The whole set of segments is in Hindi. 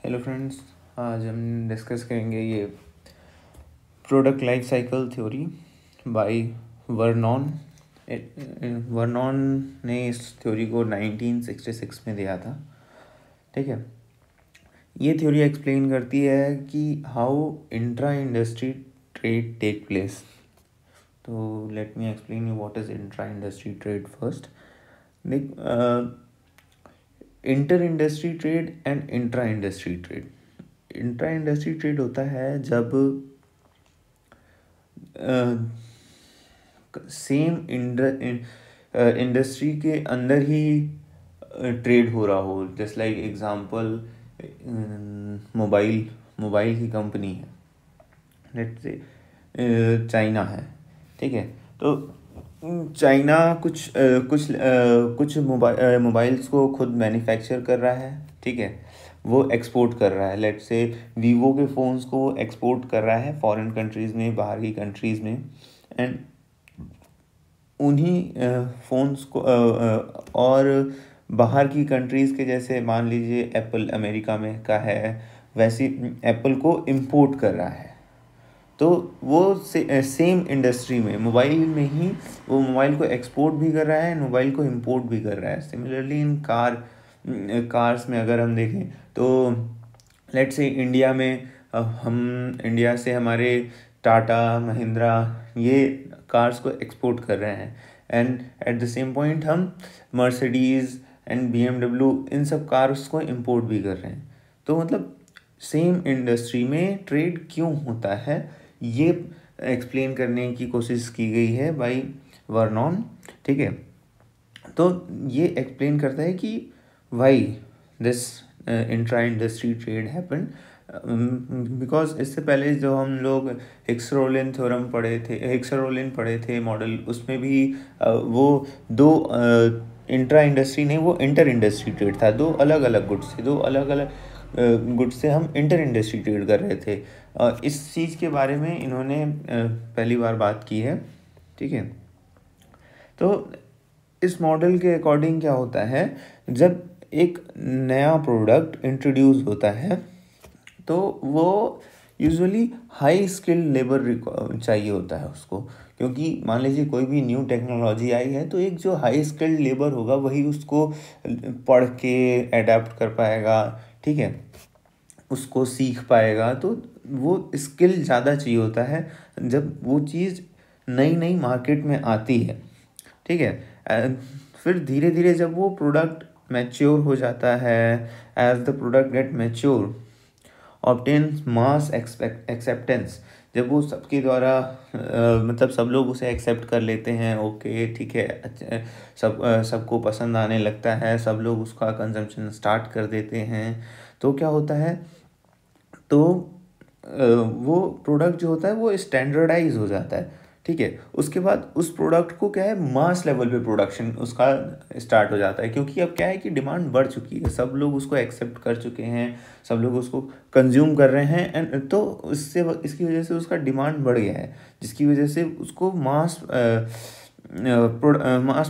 हेलो फ्रेंड्स, आज हम डिस्कस करेंगे ये product life cycle theory by Vernon. Vernon ने इस थ्योरी को 1966 में दिया था। ठीक है, ये थ्योरी एक्सप्लेन करती है कि how intra industry trade take place. तो let me explain you what is intra industry trade first. देख, inter industry trade and intra industry trade. Intra industry trade होता है जब सेम इंडस्ट्री के अंदर ही ट्रेड हो रहा हो। Just like example, mobile mobile की कंपनी है, लेट्स से चाइना है। ठीक है, तो चाइना कुछ मोबाइल्स को खुद मैन्युफैक्चर कर रहा है। ठीक है, वो एक्सपोर्ट कर रहा है। लेट्स से वीवो के फ़ोन्स को एक्सपोर्ट कर रहा है फॉरेन कंट्रीज़ में, बाहर की कंट्रीज़ में। एंड उन्हीं फ़ोन्स को और बाहर की कंट्रीज़ के, जैसे मान लीजिए एप्पल अमेरिका में का है, वैसे एप्पल को इम्पोर्ट कर रहा है। तो वो सेम इंडस्ट्री में, मोबाइल में ही वो मोबाइल को एक्सपोर्ट भी कर रहा है, मोबाइल को इंपोर्ट भी कर रहा है। सिमिलरली इन कार्स में अगर हम देखें तो लेट्स से इंडिया में हम इंडिया से हमारे टाटा महिंद्रा ये कार्स को एक्सपोर्ट कर रहे हैं, and at the same point हम मर्सिडीज़ एंड BMW इन सब कार्स को इंपोर्ट भी कर रहे हैं। तो मतलब सेम इंडस्ट्री में ट्रेड क्यों होता है, ये एक्सप्लेन करने की कोशिश की गई है बाय वर्नॉन। ठीक है, तो ये एक्सप्लेन करता है कि why this intra industry trade happen. Because इससे पहले जो हम लोग हिक्स-रोलिन थ्योरम पढ़े थे, हिक्स-रोलिन पढ़े थे मॉडल, उसमें भी वो दो इंट्रा इंडस्ट्री नहीं, वो इंटर इंडस्ट्री ट्रेड था। दो अलग अलग गुड्स थे, दो अलग अलग गुड्स से हम इंटर इंडस्ट्री ट्रेड कर रहे थे। इस चीज़ के बारे में इन्होंने पहली बार बात की है। ठीक है, तो इस मॉडल के अकॉर्डिंग क्या होता है, जब एक नया प्रोडक्ट इंट्रोड्यूस होता है तो वो यूजुअली हाई स्किल्ड लेबर चाहिए होता है उसको। क्योंकि मान लीजिए कोई भी न्यू टेक्नोलॉजी आई है, तो एक जो हाई स्किल्ड लेबर होगा वही उसको पढ़ के अडेप्ट कर पाएगा। ठीक है, उसको सीख पाएगा। तो वो स्किल ज़्यादा चाहिए होता है जब वो चीज़ नई नई मार्केट में आती है। ठीक है, फिर धीरे धीरे जब वो प्रोडक्ट मैच्योर हो जाता है, as the product get mature obtains mass acceptance, जब वो सबके द्वारा मतलब सब लोग उसे एक्सेप्ट कर लेते हैं, ओके ठीक है, सबको पसंद आने लगता है, सब लोग उसका कंजम्पशन स्टार्ट कर देते हैं, तो क्या होता है, तो वो प्रोडक्ट जो होता है वो स्टैंडर्डाइज हो जाता है। ठीक है, उसके बाद उस प्रोडक्ट को क्या है, मास लेवल पे प्रोडक्शन उसका स्टार्ट हो जाता है। क्योंकि अब क्या है कि डिमांड बढ़ चुकी है, सब लोग उसको एक्सेप्ट कर चुके हैं, सब लोग उसको कंज्यूम कर रहे हैं, एंड तो इसकी वजह से उसका डिमांड बढ़ गया है, जिसकी वजह से उसको मास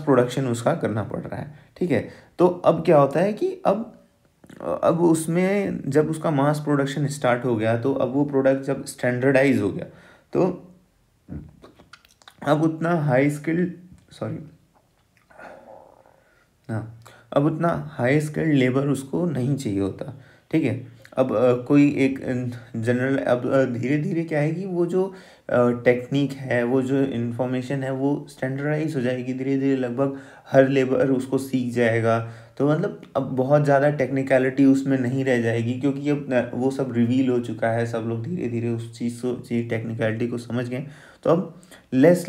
प्रोडक्शन उसका करना पड़ रहा है। ठीक है, तो अब क्या होता है कि अब उसमें जब उसका मास प्रोडक्शन स्टार्ट हो गया, तो अब वो प्रोडक्ट जब स्टैंडर्डाइज हो गया, तो अब उतना हाई स्किल्ड सॉरी हाँ अब उतना हाई स्किल्ड लेबर उसको नहीं चाहिए होता। ठीक है, अब कोई एक जनरल, अब धीरे धीरे क्या है कि वो जो टेक्निक है, वो जो इन्फॉर्मेशन है, वो स्टैंडर्डाइज हो जाएगी धीरे धीरे, लगभग हर लेबर उसको सीख जाएगा। तो मतलब अब बहुत ज़्यादा टेक्निकलिटी उसमें नहीं रह जाएगी, क्योंकि अब वो सब रिवील हो चुका है, सब लोग धीरे धीरे उस चीज़ टेक्निकलिटी को समझ गए। तो अब लेस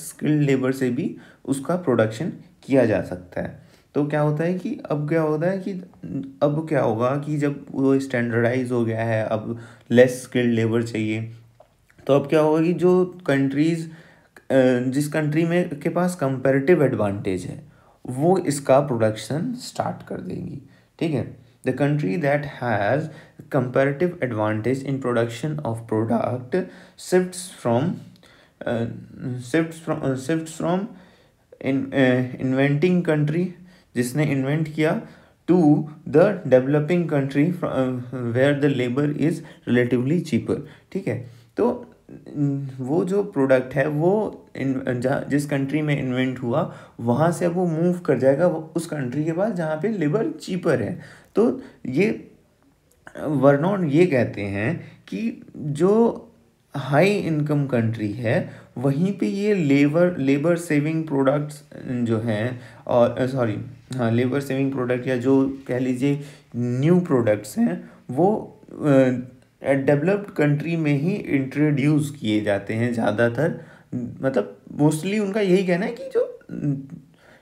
स्किल्ड लेबर से भी उसका प्रोडक्शन किया जा सकता है। तो क्या होता है कि अब क्या होता है कि अब क्या होगा कि जब वो स्टैंडर्डाइज हो गया है, अब लेस स्किल्ड लेबर चाहिए, तो अब क्या होगा कि जो कंट्रीज़ जिस कंट्री में के पास कंपैरेटिव एडवांटेज है, वो इसका प्रोडक्शन स्टार्ट कर देंगी। ठीक है, the country that has comparative advantage in production of product shifts from inventing country, जिसने इन्वेंट किया, to the developing country where the labour is relatively cheaper. ठीक है, तो वो जो प्रोडक्ट है वो जहाँ जिस कंट्री में इन्वेंट हुआ वहाँ से अब वो मूव कर जाएगा उस कंट्री के पास जहाँ पे लेबर चीपर है। तो ये वर्नॉन ये कहते हैं कि जो हाई इनकम कंट्री है वहीं पे ये लेबर सेविंग प्रोडक्ट्स जो हैं, और सॉरी हाँ, लेबर सेविंग प्रोडक्ट या जो कह लीजिए न्यू प्रोडक्ट्स हैं वो डेवलप्ड कंट्री में ही इंट्रोड्यूस किए जाते हैं ज़्यादातर। मतलब मोस्टली उनका यही कहना है कि जो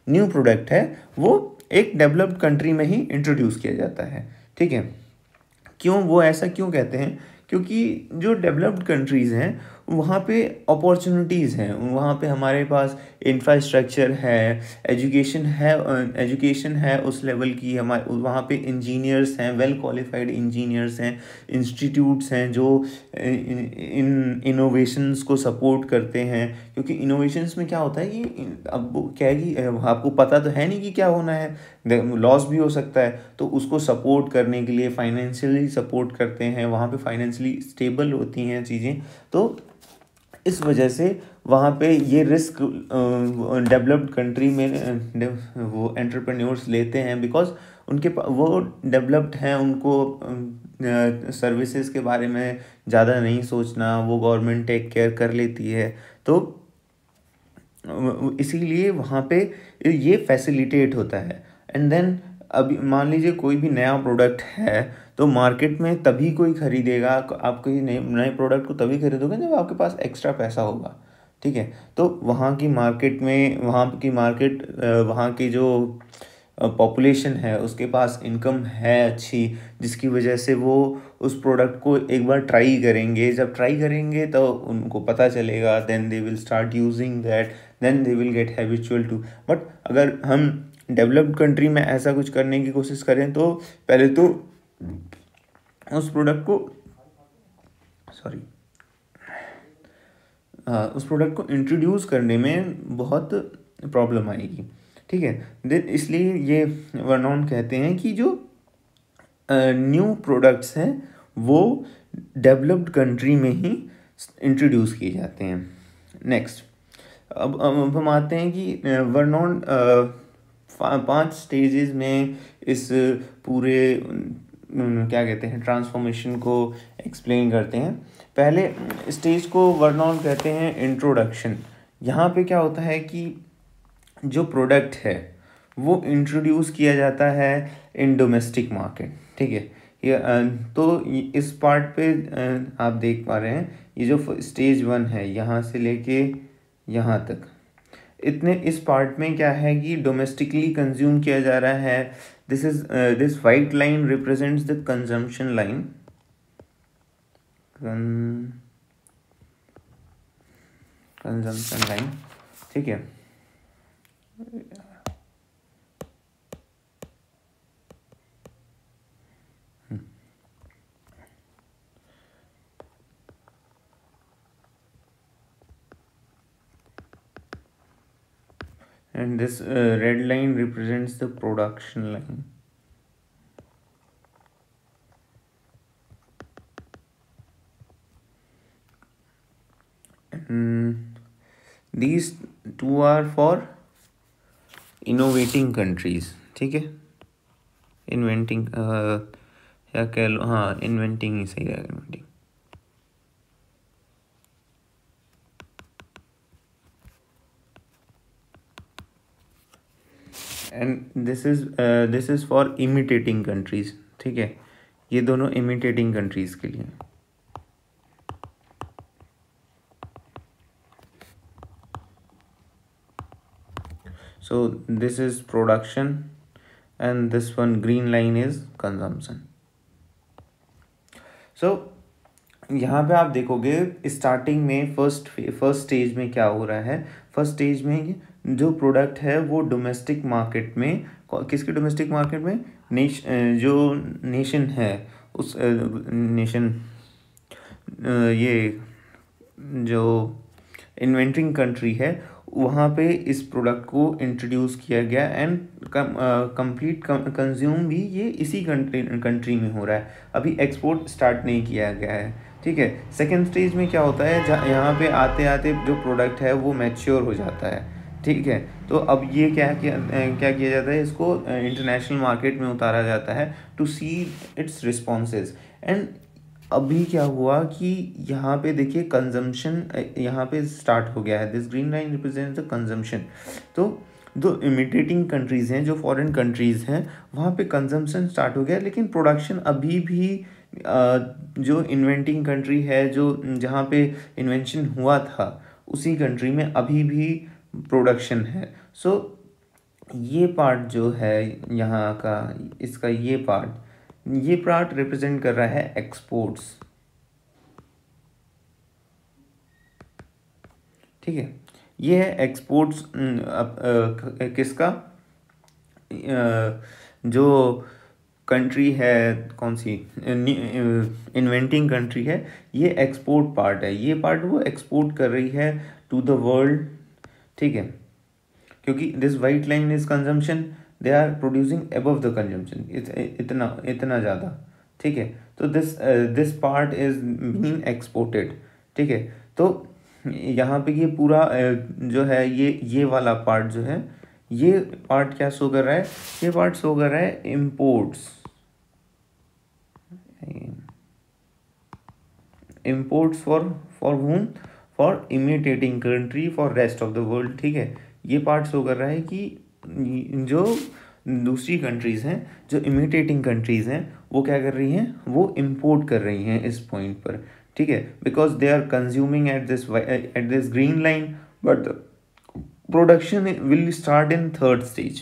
न्यू प्रोडक्ट है वो एक डेवलप्ड कंट्री में ही इंट्रोड्यूस किया जाता है। ठीक है, क्यों वो ऐसा क्यों कहते हैं? क्योंकि जो डेवलप्ड कंट्रीज़ हैं वहाँ पे अपॉर्चुनिटीज़ हैं, वहाँ पे हमारे पास इंफ्रास्ट्रक्चर है, एजुकेशन है उस लेवल की, हमारे वहाँ पे इंजीनियर्स हैं, वेल क्वालिफाइड इंजीनियर्स हैं, इंस्टीट्यूट्स हैं जो इन इनोवेशंस को सपोर्ट करते हैं। क्योंकि इनोवेशंस में क्या होता है कि अब क्या है कि आपको पता तो है नहीं कि क्या होना है, लॉस भी हो सकता है, तो उसको सपोर्ट करने के लिए फाइनेंशियली सपोर्ट करते हैं, वहाँ पे फाइनेंशियली स्टेबल होती हैं चीज़ें। तो इस वजह से वहाँ पे ये रिस्क डेवलप्ड कंट्री में वो एंटरप्रेन्योर्स लेते हैं, बिकॉज वो डेवलप्ड हैं, उनको सर्विसेज के बारे में ज़्यादा नहीं सोचना, वो गवर्नमेंट टेक केयर कर लेती है। तो इसीलिए वहाँ पे ये फैसिलिटेट होता है। एंड देन अभी मान लीजिए कोई भी नया प्रोडक्ट है तो मार्केट में तभी कोई खरीदेगा, आप कोई नए प्रोडक्ट को तभी खरीदोगे जब आपके पास एक्स्ट्रा पैसा होगा। ठीक है, तो वहाँ की मार्केट वहाँ की जो पॉपुलेशन है उसके पास इनकम है अच्छी, जिसकी वजह से वो उस प्रोडक्ट को एक बार ट्राई करेंगे। जब ट्राई करेंगे तो उनको पता चलेगा, then they will start using that, then they will get habitual to. But अगर हम डेवलप्ड कंट्री में ऐसा कुछ करने की कोशिश करें तो पहले तो उस प्रोडक्ट को उस प्रोडक्ट को इंट्रोड्यूस करने में बहुत प्रॉब्लम आएगी। ठीक है, इसलिए ये वर्नॉन कहते हैं कि जो न्यू प्रोडक्ट्स हैं वो डेवलप्ड कंट्री में ही इंट्रोड्यूस किए जाते हैं। नेक्स्ट, अब हम आते हैं कि वर्नॉन 5 स्टेजेस में इस पूरे क्या कहते हैं ट्रांसफॉर्मेशन को एक्सप्लेन करते हैं। पहले स्टेज को वर्नॉन कहते हैं इंट्रोडक्शन। यहाँ पे क्या होता है कि जो प्रोडक्ट है वो इंट्रोड्यूस किया जाता है इन डोमेस्टिक मार्केट। ठीक है, ये तो इस पार्ट पे आप देख पा रहे हैं ये जो स्टेज 1 है यहाँ से लेके यहाँ तक, इस पार्ट में क्या है कि डोमेस्टिकली कंज्यूम किया जा रहा है। This white line represents the consumption line, consumption line. ठीक है, and this red line represents the production line. And these two are for innovating countries. ठीक है, इन्वेंटिंग या कह लो, हाँ इन्वेंटिंग ही सही है, inventing. And this is for imitating countries. ठीक है, ये दोनों इमिटेटिंग कंट्रीज के लिए। So this is production and this one green line is consumption. So यहाँ पे आप देखोगे स्टार्टिंग में फर्स्ट स्टेज में क्या हो रहा है। फर्स्ट स्टेज में जो प्रोडक्ट है वो डोमेस्टिक मार्केट में, किसके डोमेस्टिक मार्केट में, जो नेशन है उस नेशन ये जो इन्वेंटिंग कंट्री है वहाँ पे इस प्रोडक्ट को इंट्रोड्यूस किया गया एंड कंप्लीट कंज्यूम भी ये इसी कंट्री में हो रहा है, अभी एक्सपोर्ट स्टार्ट नहीं किया गया है। ठीक है, सेकेंड स्टेज में क्या होता है, जहाँ यहाँ पे आते आते जो प्रोडक्ट है वो मैच्योर हो जाता है। ठीक है, तो अब ये क्या किया जाता है, इसको इंटरनेशनल मार्केट में उतारा जाता है to see its responses. And अभी क्या हुआ कि यहाँ पे देखिए कंजम्पशन यहाँ पे स्टार्ट हो गया है, this green line represents the consumption. तो जो इमिटेटिंग कंट्रीज़ हैं, जो फॉरेन कंट्रीज़ हैं, वहाँ पे कंजम्पशन स्टार्ट हो गया, लेकिन प्रोडक्शन अभी भी जो इन्वेंटिंग कंट्री है, जो जहाँ पे इन्वेंशन हुआ था उसी कंट्री में अभी भी प्रोडक्शन है। सो ये पार्ट जो है यहाँ का, इसका ये पार्ट रिप्रेजेंट कर रहा है एक्सपोर्ट्स। ठीक है, ये है एक्सपोर्ट्स किसका, जो कंट्री है कौन सी इन्वेंटिंग कंट्री है, ये एक्सपोर्ट पार्ट है, ये पार्ट वो एक्सपोर्ट कर रही है टू द वर्ल्ड। ठीक है, क्योंकि this white line is consumption, they are producing above the consumption, इतना ज़्यादा। ठीक है, तो this part is being exported. ठीक है, तो यहाँ पे ये पूरा जो है ये वाला पार्ट जो है, ये पार्ट क्या शो कर रहा है, ये पार्ट शो कर रहा है imports, imports for whom, for imitating country, for rest of the world. ठीक है, ये पार्ट शो कर रहा है कि जो दूसरी कंट्रीज़ हैं, जो इमिटेटिंग कंट्रीज़ हैं, वो क्या कर रही हैं, वो इम्पोर्ट कर रही हैं इस पॉइंट पर। ठीक है, because they are consuming at this green line, but production will start in third stage.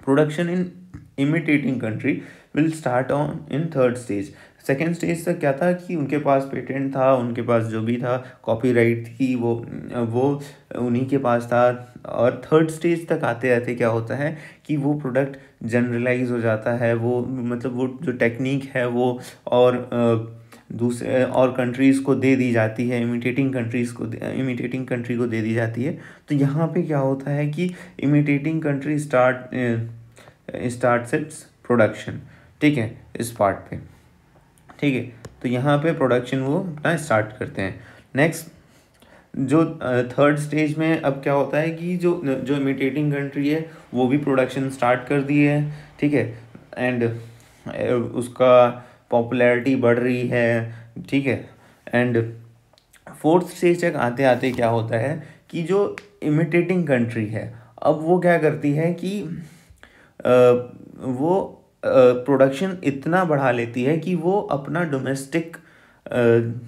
Production in imitating country will start on in third stage. Second stage तक क्या था कि उनके पास पेटेंट था, उनके पास जो भी था, कॉपीराइट थी, वो उन्हीं के पास था। और थर्ड स्टेज तक आते आते क्या होता है कि वो प्रोडक्ट जनरलाइज हो जाता है, वो मतलब वो जो टेक्निक है वो और दूसरे और कंट्रीज़ को दे दी जाती है, इमिटेटिंग कंट्री को दे दी जाती है। तो यहाँ पे क्या होता है कि imitating country starts its production. ठीक है, इस पार्ट पे। ठीक है, तो यहाँ पे प्रोडक्शन वो अपना स्टार्ट करते हैं। नेक्स्ट जो थर्ड स्टेज में अब क्या होता है कि जो इमिटेटिंग कंट्री है वो भी प्रोडक्शन स्टार्ट कर दी है। ठीक है, एंड उसका पॉपुलैरिटी बढ़ रही है। ठीक है, एंड फोर्थ स्टेज तक आते आते क्या होता है कि जो इमिटेटिंग कंट्री है, अब वो क्या करती है कि वो प्रोडक्शन इतना बढ़ा लेती है कि वो अपना डोमेस्टिक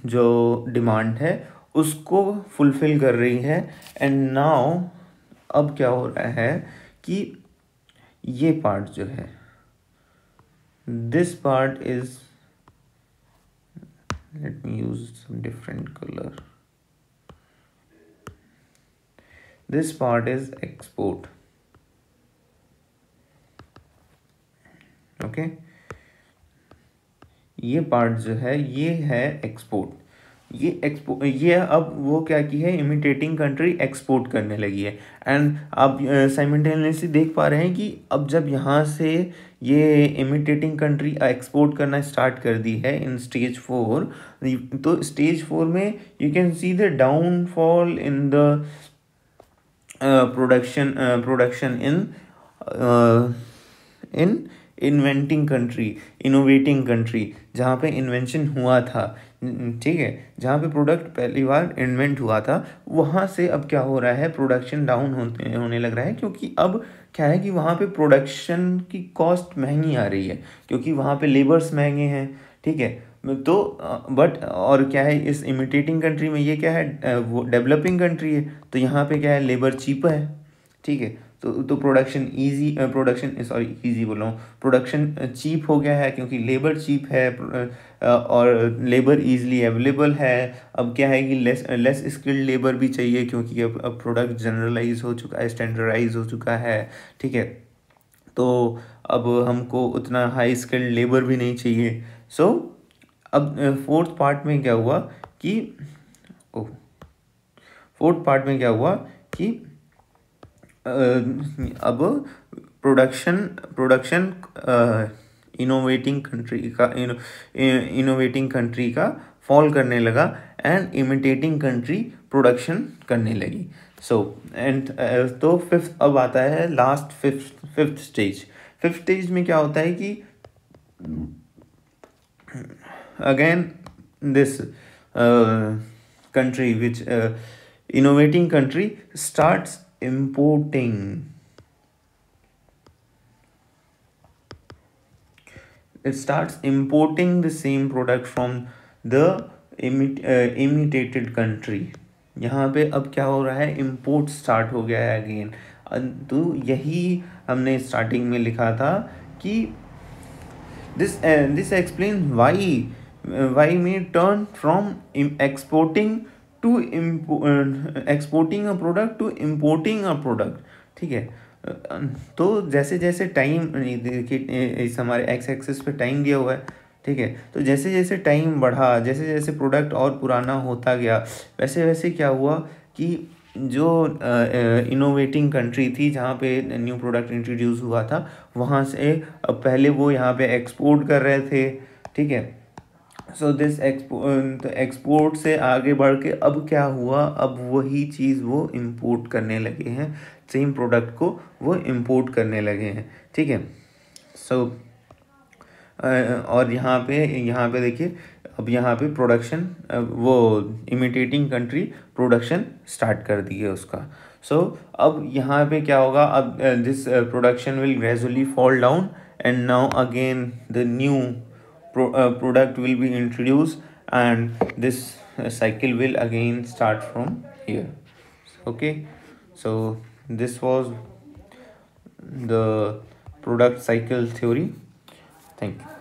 जो डिमांड है उसको फुलफ़िल कर रही है। एंड नाउ अब क्या हो रहा है कि ये पार्ट जो है, this part is, let me use some different color, this part is export. Okay, ये पार्ट जो है ये है एक्सपोर्ट। ये अब वो क्या की है, इमिटेटिंग कंट्री एक्सपोर्ट करने लगी है। एंड आप साइमल्टेनियसली देख पा रहे हैं कि अब जब यहाँ से ये इमिटेटिंग कंट्री एक्सपोर्ट करना स्टार्ट कर दी है इन स्टेज 4, तो स्टेज 4 में you can see the downfall in the production in inventing country, innovating country, जहाँ पे इन्वेंशन हुआ था। ठीक है, जहाँ पे प्रोडक्ट पहली बार इन्वेंट हुआ था, वहाँ से अब क्या हो रहा है, प्रोडक्शन डाउन होने लग रहा है, क्योंकि अब क्या है कि वहाँ पे प्रोडक्शन की कॉस्ट महंगी आ रही है, क्योंकि वहाँ पे लेबर्स महंगे हैं। ठीक है, तो बट और क्या है, इस इमिटेटिंग कंट्री में ये क्या है, वो डेवलपिंग कंट्री है, तो यहाँ पे क्या है, लेबर चीप है। ठीक है, तो प्रोडक्शन प्रोडक्शन चीप हो गया है, क्योंकि लेबर चीप है और लेबर इजीली अवेलेबल है। अब क्या है कि लेस स्किल्ड लेबर भी चाहिए, क्योंकि अब प्रोडक्ट जनरलाइज हो चुका है, स्टैंडर्डाइज हो चुका है। ठीक है, तो अब हमको उतना हाई स्किल्ड लेबर भी नहीं चाहिए। सो अब फोर्थ पार्ट में क्या हुआ कि अब प्रोडक्शन प्रोडक्शन इनोवेटिंग कंट्री का फॉल करने लगा एंड इमिटेटिंग कंट्री प्रोडक्शन करने लगी. सो एंड तो फिफ्थ अब आता है last fifth stage. Fifth stage में क्या होता है कि again this country which innovating country starts importing. It starts importing the same product from the imitated country. यहाँ पे अब क्या हो रहा है, इम्पोर्ट स्टार्ट हो गया है अगेन. तो यही हमने स्टार्टिंग में लिखा था कि this explains why we turn from exporting to exporting a product to importing a product. ठीक है. तो जैसे जैसे टाइम देखिए, इस हमारे एक्स एक्सिस पे टाइम दिया हुआ है. ठीक है. तो जैसे जैसे टाइम बढ़ा, जैसे जैसे प्रोडक्ट और पुराना होता गया, वैसे वैसे क्या हुआ कि जो इनोवेटिंग कंट्री थी जहाँ पे न्यू प्रोडक्ट इंट्रोड्यूस हुआ था, वहाँ से अब पहले वो यहाँ पे एक्सपोर्ट कर रहे थे. ठीक है. सो दिस एक्सपोर्ट से आगे बढ़ के अब क्या हुआ, अब वही चीज़ वो इम्पोर्ट करने लगे हैं, सेम प्रोडक्ट को वो इम्पोर्ट करने लगे हैं. ठीक है. सो और यहाँ पे देखिए, अब यहाँ पे प्रोडक्शन वो इमिटेटिंग कंट्री प्रोडक्शन स्टार्ट कर दी है उसका. सो अब यहाँ पे क्या होगा, अब this production will gradually fall down and now again the new product will be introduced and this cycle will again start from here. Okay, so this was the product cycle theory. Thank you.